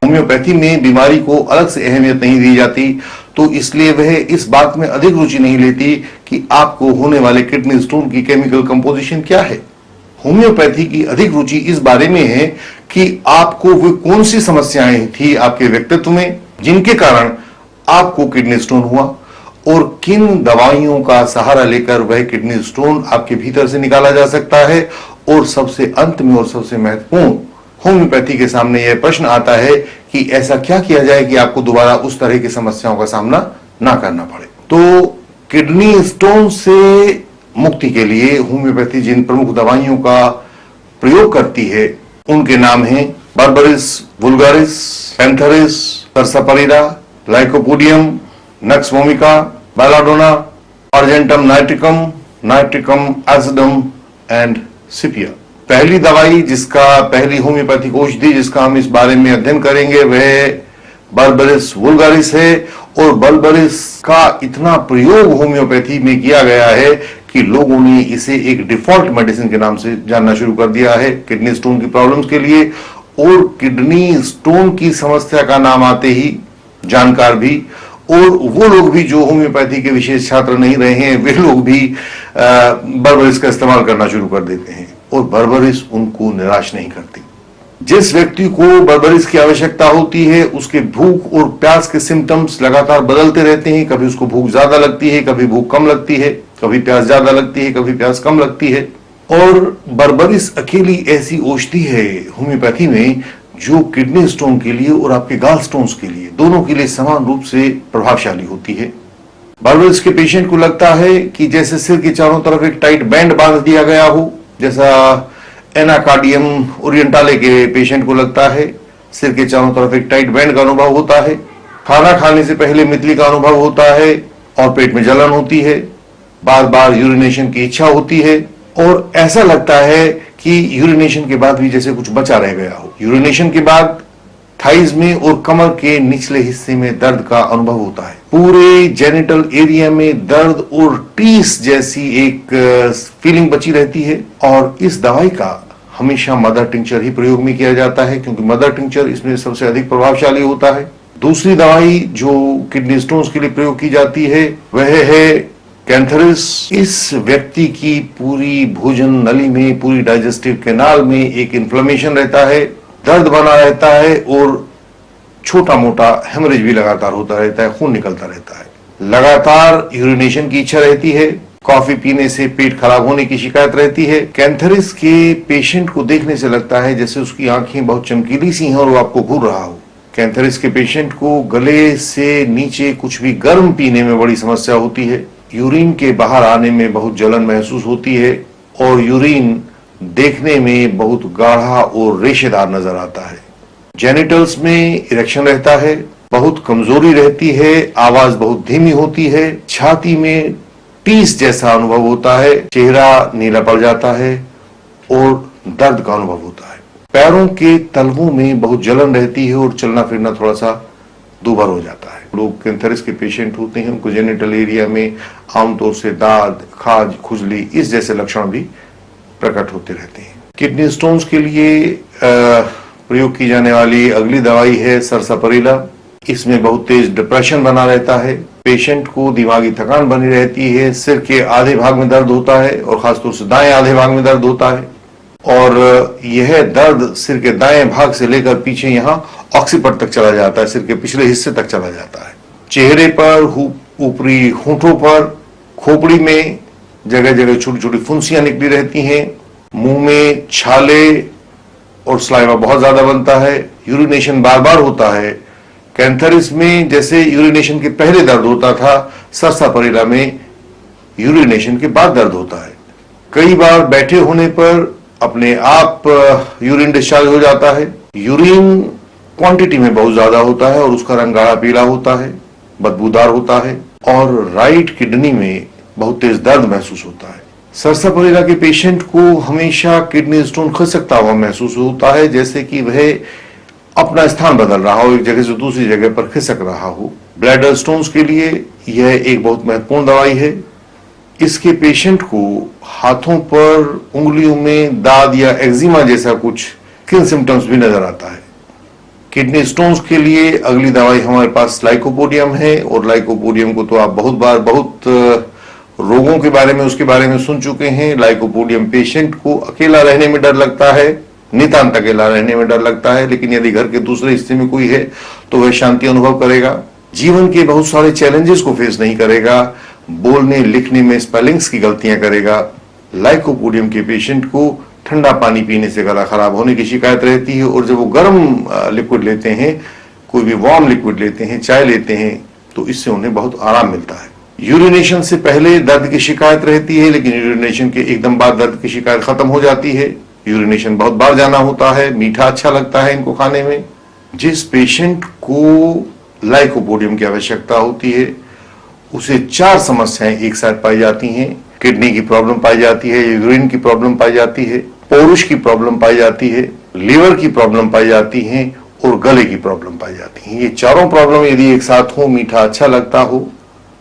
Homeopathy में बीमारी को अलग से अहमियत नहीं दी जाती, तो इसलिए वह इस बात में अधिक रुचि नहीं लेती कि आपको होने वाले किडनी स्टोन की केमिकल कंपोजिशन क्या है। होम्योपैथी की अधिक रुचि इस बारे में है कि आपको वो कौन सी समस्याएं थी आपके व्यक्तित्व में जिनके कारण आपको किडनी स्टोन हुआ, और किन दवाइयों का सहारा लेकर वह किडनी स्टोन आपके भीतर से निकाला जा सकता है। और सबसे अंत में और सबसे महत्वपूर्ण, होम्योपैथी के सामने यह प्रश्न आता है कि ऐसा क्या किया जाए कि आपको दोबारा उस तरह की समस्याओं का सामना ना करना पड़े। तो किडनी स्टोन से मुक्ति के लिए होम्योपैथी जिन प्रमुख दवाइयों का प्रयोग करती है उनके नाम हैं बर्बरिस वुल्गारिस, पैंथेरिस, sarsaparilla, lycopodium, nux vomica, belladonna, argentum nitricum, nitricum acidum and sepia. पहली दवाई जिसका, पहली होम्योपैथिक औषधि जिसका हम इस बारे में अध्ययन करेंगे वह बर्बरिस वुल्गारिस है। और बर्बरिस का इतना प्रयोग होम्योपैथी में किया गया है कि लोगों ने इसे एक डिफॉल्ट मेडिसिन के नाम से जानना शुरू कर दिया है किडनी स्टोन की प्रॉब्लम्स के लिए। और किडनी स्टोन की समस्या का नाम आते ही जानकार भी और वो लोग भी जो होम्योपैथी के विशेष छात्र नहीं रहे हैं, वे लोग भी बर्बरिस का इस्तेमाल करना शुरू कर देते हैं। और बर्बरिस उनको निराश नहीं करती। जिस व्यक्ति को बर्बरिस की आवश्यकता होती है उसके भूख और प्यास के सिम्टम्स लगातार बदलते रहते हैं। कभी उसको भूख ज्यादा लगती है, कभी भूख कम लगती है, कभी प्यास ज्यादा लगती है, कभी प्यास कम लगती है। और बर्बरिस अकेली ऐसी औषधि है होम्योपैथी में जो किडनी स्टोन के लिए और आपके गाल स्टोन्स के लिए, दोनों के लिए समान रूप से प्रभावशाली होती है। बर्बरिस के पेशेंट को लगता है कि जैसे सिर के चारों तरफ एक टाइट बैंड बांध दिया गया हो, जैसा एनाकार्डियम ओरिएंटाले के पेशेंट को लगता है सिर के चारों तरफ एक टाइट बैंड का अनुभव होता है। खाना खाने से पहले मितली का अनुभव होता है और पेट में जलन होती है, बार बार यूरिनेशन की इच्छा होती है और ऐसा लगता है कि यूरिनेशन के बाद भी जैसे कुछ बचा रह गया हो। यूरिनेशन के बाद थाइज में और कमर के निचले हिस्से में दर्द का अनुभव होता है। पूरे जेनिटल एरिया में दर्द और टीस जैसी एक फीलिंग बची रहती है। और इस दवाई का हमेशा मदर टिंचर ही प्रयोग में किया जाता है क्योंकि मदर टिंचर इसमें सबसे अधिक प्रभावशाली होता है। दूसरी दवाई जो किडनी स्टोन्स के लिए प्रयोग की जाती है वह है कैंथेरिस। इस व्यक्ति की पूरी भोजन नली में, पूरी डाइजेस्टिव कैनाल में एक इन्फ्लेमेशन रहता है, दर्द बना रहता है और छोटा मोटा हेमरेज भी लगातार होता रहता है, खून निकलता रहता है। लगातार यूरिनेशन की इच्छा रहती है, कॉफी पीने से पेट खराब होने की शिकायत रहती है। कैंथेरिस के पेशेंट को देखने से लगता है जैसे उसकी आंखें बहुत चमकीली सी हैं और वो आपको घूर रहा हो। कैंथेरिस के पेशेंट को गले से नीचे कुछ भी गर्म पीने में बड़ी समस्या होती है। यूरिन के बाहर आने में बहुत जलन महसूस होती है और यूरिन देखने में बहुत गाढ़ा और रेशेदार नजर आता है। जेनिटल्स में इरेक्शन रहता है, बहुत कमजोरी रहती है, आवाज बहुत धीमी होती है, छाती में टीस जैसा अनुभव होता है, चेहरा नीला पड़ जाता है और दर्द का अनुभव होता है। पैरों के तलवों में बहुत जलन रहती है और चलना फिरना थोड़ा सा दूभर हो जाता है। लोग कैंथेरिस के पेशेंट होते हैं उनको जेनिटल एरिया में आमतौर से दाद, खाज, खुजली इस जैसे लक्षण भी प्रकट होते रहते हैं। किडनी स्टोन्स के लिए प्रयोग की जाने वाली अगली दवाई है सर्सापारिडा। इसमें बहुत तेज डिप्रेशन बना रहता है, पेशेंट को दिमागी थकान बनी रहती है, सिर के आधे भाग में दर्द होता है और खासतौर से दाएं आधे भाग में दर्द होता है और यह दर्द सिर के दाएं भाग से लेकर पीछे यहाँ ऑक्सीपट तक चला जाता है, सिर के पिछले हिस्से तक चला जाता है। चेहरे पर, ऊपरी होंठों पर, खोपड़ी में जगह जगह छोटी छोटी फुंसियां निकली रहती हैं, मुंह में छाले और सलाइवा बहुत ज्यादा बनता है, यूरिनेशन बार बार होता है। कैंथेरिस में जैसे यूरिनेशन के पहले दर्द होता था, सर्सापारिडा में यूरिनेशन के बाद दर्द होता है। कई बार बैठे होने पर अपने आप यूरिन डिस्चार्ज हो जाता है। यूरिन क्वांटिटी में बहुत ज्यादा होता है और उसका रंग गाढ़ा पीला होता है, बदबूदार होता है और राइट किडनी में बहुत तेज दर्द महसूस होता है। सर्सापारिडा के पेशेंट को हमेशा किडनी स्टोन खिसकता हुआ महसूस होता है, जैसे कि वह अपना स्थान बदल रहा हो, एक जगह से दूसरी जगह पर खिसक रहा हो। ब्लैडर स्टोन्स के लिए यह एक बहुत महत्वपूर्ण दवाई है। इसके पेशेंट को हाथों पर, उंगलियों में दाद या एक्जिमा जैसा कुछ स्किन सिम्टम्स भी नजर आता है। किडनी स्टोन्स के लिए अगली दवाई हमारे पास लाइकोपोडियम है, और लाइकोपोडियम को तो आप बहुत रोगों के बारे में उसके बारे में सुन चुके हैं। लाइकोपोडियम पेशेंट को अकेला रहने में डर लगता है, नितांत अकेला रहने में डर लगता है, लेकिन यदि घर के दूसरे हिस्से में कोई है तो वह शांति अनुभव करेगा। जीवन के बहुत सारे चैलेंजेस को फेस नहीं करेगा, बोलने लिखने में स्पेलिंग्स की गलतियां करेगा। लाइकोपोडियम के पेशेंट को ठंडा पानी पीने से गला खराब होने की शिकायत रहती है, और जब वो गर्म लिक्विड लेते हैं, कोई भी वार्म लिक्विड लेते हैं, चाय लेते हैं, तो इससे उन्हें बहुत आराम मिलता है। यूरिनेशन से पहले दर्द की शिकायत रहती है, लेकिन यूरिनेशन के एकदम बाद दर्द की शिकायत खत्म हो जाती है। यूरिनेशन बहुत बार जाना होता है, मीठा अच्छा लगता है इनको खाने में। जिस पेशेंट को लाइकोपोडियम की आवश्यकता होती है उसे 4 समस्याएं एक साथ पाई जाती हैं। किडनी की प्रॉब्लम पाई जाती है, यूरिन की प्रॉब्लम पाई जाती है, पौरुष की प्रॉब्लम पाई जाती है, लीवर की प्रॉब्लम पाई जाती है, और गले की प्रॉब्लम पाई जाती है। ये चारों प्रॉब्लम यदि एक साथ हो, मीठा अच्छा लगता हो,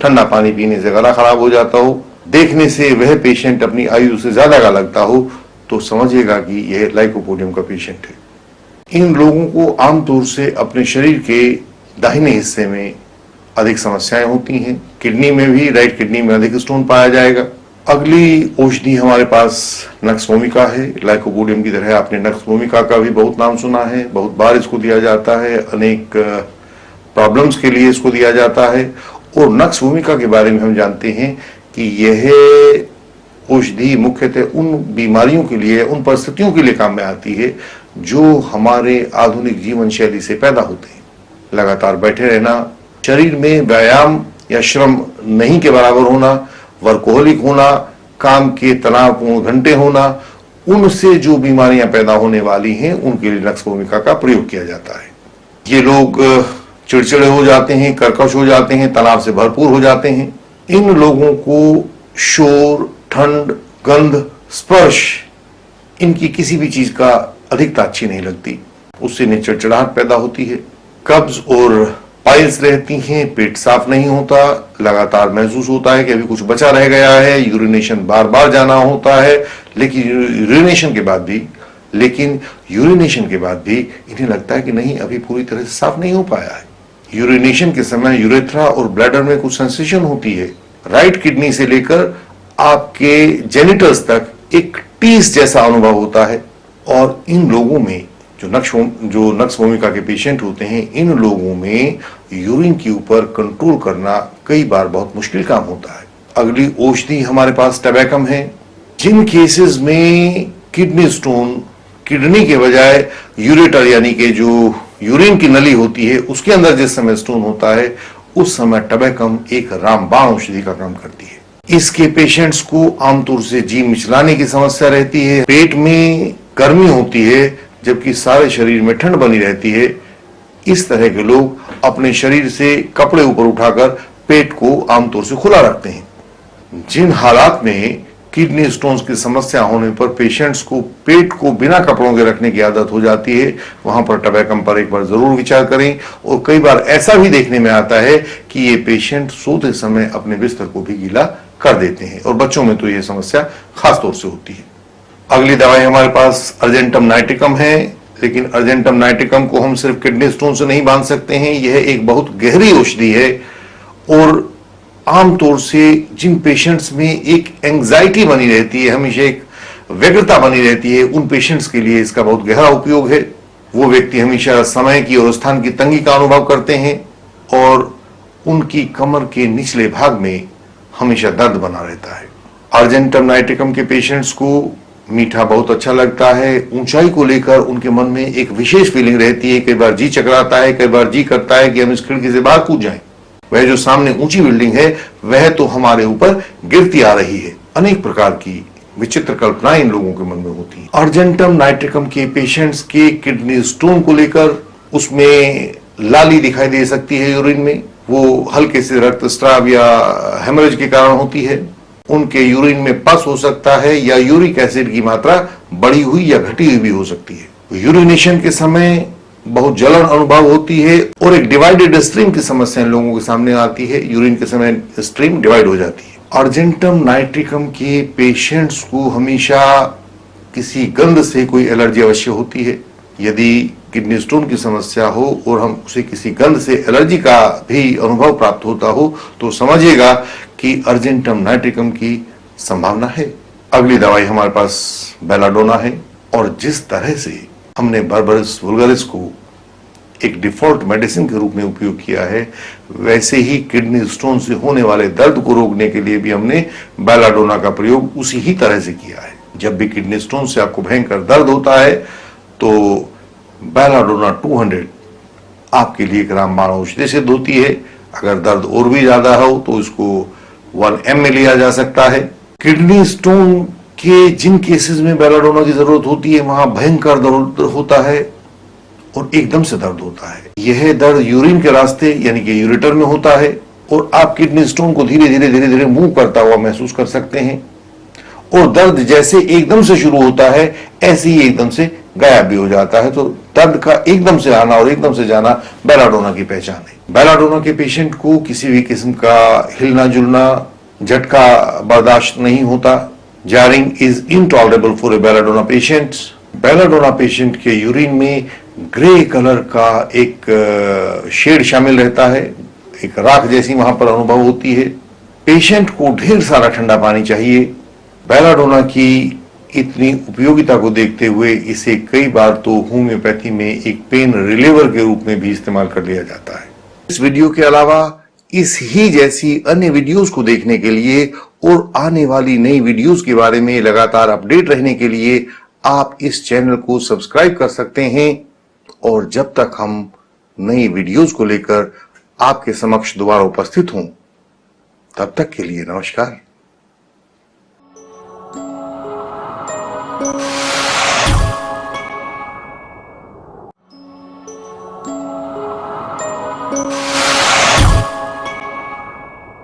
ठंडा पानी पीने से गला खराब हो जाता हो, देखने से वह पेशेंट अपनी आयु से ज्यादा का लगता हो, तो समझिएगा कि यह लाइकोपोडियम का पेशेंट है। इन लोगों को आमतौर से अपने शरीर के दाहिने हिस्से में अधिक समस्याएं होती हैं। किडनी में भी, राइट किडनी में अधिक स्टोन पाया जाएगा। अगली औषधि हमारे पास नक्स वोमिका है। लाइकोपोडियम की तरह आपने नक्स वोमिका का भी बहुत नाम सुना है, बहुत बार इसको दिया जाता है, अनेक प्रॉब्लम्स के लिए इसको दिया जाता है। और नक्स वोमिका के बारे में हम जानते हैं कि यह औषधि मुख्यतः उन बीमारियों के लिए, उन परिस्थितियों के लिए काम में आती है जो हमारे आधुनिक जीवन शैली से पैदा होते हैं। लगातार बैठे रहना, शरीर में व्यायाम या श्रम नहीं के बराबर होना, वर्कोहलिक होना, काम के तनावपूर्ण घंटे होना, उनसे जो बीमारियां पैदा होने वाली हैं उनके लिए नक्स वोमिका का प्रयोग किया जाता है। ये लोग चिड़चिड़े हो जाते हैं, कर्कश हो जाते हैं, तनाव से भरपूर हो जाते हैं। इन लोगों को शोर, ठंड, गंध, स्पर्श, इनकी किसी भी चीज का अधिकता अच्छी नहीं लगती, उससे इन्हें चिड़चिड़ाहट पैदा होती है। कब्ज और पाइल्स रहती हैं, पेट साफ नहीं होता, लगातार महसूस होता है कि अभी कुछ बचा रह गया है, यूरिनेशन बार बार जाना होता है, लेकिन यूरिनेशन के बाद भी इन्हें लगता है कि नहीं, अभी पूरी तरह से साफ नहीं हो पाया है। यूरिनेशन के समय यूरेथ्रा और ब्लैडर में कुछ सेंसेशन होती है। राइट किडनी से लेकर आपके जेनिटल्स तक एक टीस जैसा अनुभव होता है। और इन लोगों में जो नक्स वोमिका के पेशेंट होते हैं, इन लोगों में यूरिन के ऊपर कंट्रोल करना कई बार बहुत मुश्किल काम होता है। अगली औषधि हमारे पास टबैकम है। जिन केसेस में किडनी स्टोन, किडनी के बजाय यूरेटर यानी कि जो यूरिन की नली होती है उसके अंदर जिस समय स्टोन होता है, उस समय टबैकम एक रामबाण औषधि का काम करती है। इसके पेशेंट्स को आमतौर से जी मिचलाने की समस्या रहती है, पेट में गर्मी होती है जबकि सारे शरीर में ठंड बनी रहती है। इस तरह के लोग अपने शरीर से कपड़े ऊपर उठाकर पेट को आमतौर से खुला रखते हैं। जिन हालात में किडनी स्टोन्स की समस्या होने पर पेशेंट्स को पेट को बिना कपड़ों के रखने की आदत हो जाती है, वहां पर टबैकम पर एक बार जरूर विचार करें। और कई बार ऐसा भी देखने में आता है कि ये पेशेंट सोते समय अपने बिस्तर को भी गीला कर देते हैं, और बच्चों में तो यह समस्या खासतौर से होती है। अगली दवाई हमारे पास अर्जेंटम नाइट्रिकम है, लेकिन अर्जेंटम नाइट्रिकम को हम सिर्फ किडनी स्टोन से नहीं बांध सकते हैं। यह एक बहुत गहरी औषधि है, और आमतौर से जिन पेशेंट्स में एक एंजाइटी बनी रहती है, हमेशा एक व्यग्रता बनी रहती है, उन पेशेंट्स के लिए इसका बहुत गहरा उपयोग है। वो व्यक्ति हमेशा समय की और स्थान की तंगी का अनुभव करते हैं, और उनकी कमर के निचले भाग में हमेशा दर्द बना रहता है। अर्जेंटम नाइट्रिकम के पेशेंट्स को मीठा बहुत अच्छा लगता है। ऊंचाई को लेकर उनके मन में एक विशेष फीलिंग रहती है। कई बार जी चकराता है, कई बार जी करता है कि हम इस खिड़की से बाहर कूद जाएं। वह जो सामने ऊंची बिल्डिंग है वह तो हमारे ऊपर गिरती आ रही है। अनेक प्रकार की विचित्र कल्पनाएं इन लोगों के मन में होती हैं। अर्जेंटम नाइट्रिकम के पेशेंट्स के किडनी स्टोन को लेकर उसमें लाली दिखाई दे सकती है यूरिन में, वो हल्के से रक्तस्राव या हेमरेज के कारण होती है। उनके यूरिन में पस हो सकता है, या यूरिक एसिड की मात्रा बढ़ी हुई या घटी हुई भी हो सकती है। यूरिनेशन के समय बहुत जलन अनुभव होती है, और एक डिवाइडेड स्ट्रीम की समस्या इन लोगों के सामने आती है। यूरिन के समय स्ट्रीम डिवाइड हो जाती है। अर्जेंटम नाइट्रिकम के पेशेंट्स को हमेशा किसी गंध से कोई एलर्जी अवश्य होती है। यदि किडनी स्टोन की समस्या हो और हम उसे किसी गंध से एलर्जी का भी अनुभव प्राप्त होता हो तो समझिएगा कि अर्जेंटम नाइट्रिकम की संभावना है। अगली दवाई हमारे पास बेलाडोना है और जिस तरह से हमने बर्बरिस वुल्गारिस को एक डिफॉल्ट मेडिसिन के रूप में उपयोग किया है, वैसे ही किडनी स्टोन से होने वाले दर्द को रोकने के लिए भी हमने बेलाडोना का प्रयोग उसी ही तरह से किया है। जब भी किडनी स्टोन से आपको भयंकर दर्द होता है तो बेलाडोना 200 आपके लिए एक रामबाण औषधि सिद्ध होती है। अगर दर्द और भी ज्यादा हो तो इसको 1 ml में लिया जा सकता है। किडनी स्टोन के जिन केसेस में बेलाडोना की जरूरत होती है वहां भयंकर दर्द होता है और एकदम से दर्द होता है। यह दर्द यूरिन के रास्ते यानी कि यूरेटर में होता है और आप किडनी स्टोन को धीरे धीरे मूव करता हुआ महसूस कर सकते हैं और दर्द जैसे एकदम से शुरू होता है ऐसे ही एकदम से गायब भी हो जाता है। तो दर्द का एकदम से आना और एकदम से जाना बेलाडोना की पहचान है। बेलाडोना के पेशेंट को किसी भी किस्म का हिलना जुलना झटका बर्दाश्त नहीं होता। Jarring is intolerable for a belladonna patient. Belladonna patient के यूरिन में ग्रे कलर का एक शेड शामिल रहता है, एक राख जैसी वहां पर अनुभव होती है। पेशेंट को ढेर सारा ठंडा पानी चाहिए। बेलाडोना की इतनी उपयोगिता को देखते हुए इसे कई बार तो होम्योपैथी में एक पेन रिलीवर के रूप में भी इस्तेमाल कर लिया जाता है। इस वीडियो के अलावा इस ही जैसी अन्य वीडियोस को देखने के लिए और आने वाली नई वीडियोस के बारे में लगातार अपडेट रहने के लिए आप इस चैनल को सब्सक्राइब कर सकते हैं। और जब तक हम नई वीडियोस को लेकर आपके समक्ष दोबारा उपस्थित हों, तब तक के लिए नमस्कार। you